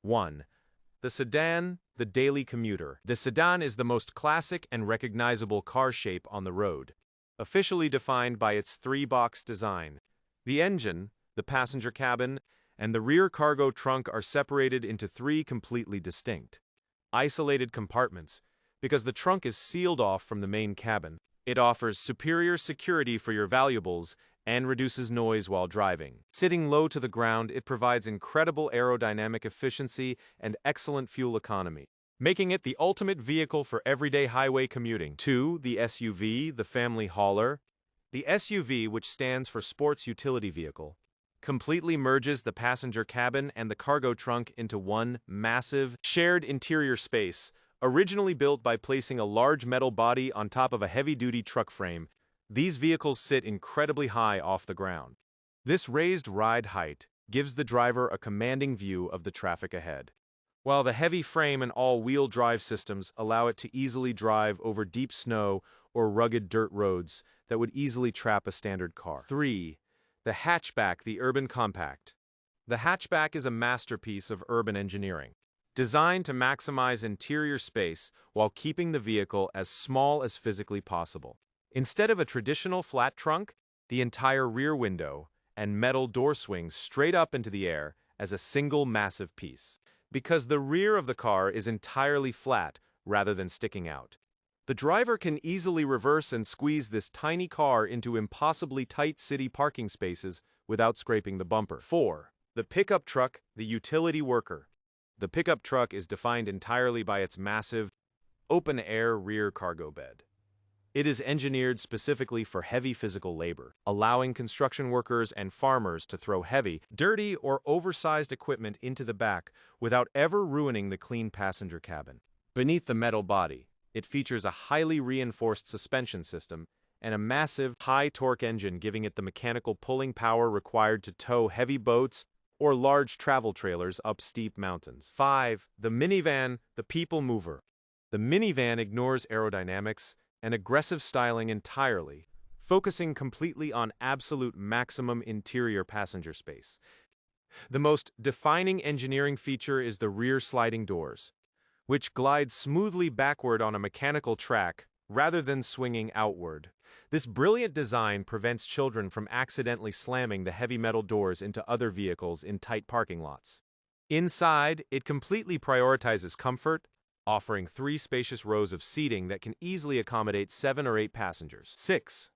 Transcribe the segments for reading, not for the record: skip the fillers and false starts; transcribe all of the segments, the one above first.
1. The sedan, the daily commuter. The sedan is the most classic and recognizable car shape on the road, officially defined by its three-box design. The engine, the passenger cabin, and the rear cargo trunk are separated into three completely distinct, isolated compartments because the trunk is sealed off from the main cabin. It offers superior security for your valuables and reduces noise while driving. Sitting low to the ground, it provides incredible aerodynamic efficiency and excellent fuel economy, making it the ultimate vehicle for everyday highway commuting. 2. The SUV, the family hauler. The SUV, which stands for Sports Utility Vehicle, completely merges the passenger cabin and the cargo trunk into one massive, shared interior space, originally built by placing a large metal body on top of a heavy-duty truck frame. These vehicles sit incredibly high off the ground. This raised ride height gives the driver a commanding view of the traffic ahead, while the heavy frame and all-wheel drive systems allow it to easily drive over deep snow or rugged dirt roads that would easily trap a standard car. 3. The hatchback, the urban compact. The hatchback is a masterpiece of urban engineering, designed to maximize interior space while keeping the vehicle as small as physically possible. Instead of a traditional flat trunk, the entire rear window and metal door swings straight up into the air as a single massive piece, because the rear of the car is entirely flat rather than sticking out. The driver can easily reverse and squeeze this tiny car into impossibly tight city parking spaces without scraping the bumper. 4. The pickup truck, the utility worker. The pickup truck is defined entirely by its massive, open-air rear cargo bed. It is engineered specifically for heavy physical labor, allowing construction workers and farmers to throw heavy, dirty, or oversized equipment into the back without ever ruining the clean passenger cabin. Beneath the metal body, it features a highly reinforced suspension system and a massive, high-torque engine, giving it the mechanical pulling power required to tow heavy boats or large travel trailers up steep mountains. 5. The minivan, the people mover. The minivan ignores aerodynamics and aggressive styling entirely, focusing completely on absolute maximum interior passenger space. The most defining engineering feature is the rear sliding doors, which glide smoothly backward on a mechanical track rather than swinging outward. This brilliant design prevents children from accidentally slamming the heavy metal doors into other vehicles in tight parking lots. Inside, it completely prioritizes comfort, offering 3 spacious rows of seating that can easily accommodate 7 or 8 passengers. 6.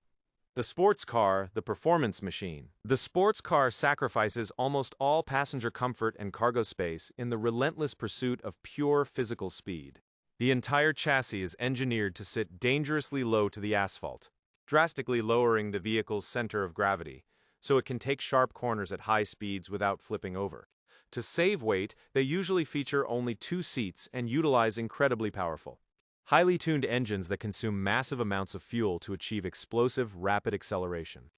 The sports car, the performance machine. The sports car sacrifices almost all passenger comfort and cargo space in the relentless pursuit of pure physical speed. The entire chassis is engineered to sit dangerously low to the asphalt, drastically lowering the vehicle's center of gravity, so it can take sharp corners at high speeds without flipping over. To save weight, they usually feature only 2 seats and utilize incredibly powerful, highly tuned engines that consume massive amounts of fuel to achieve explosive, rapid acceleration.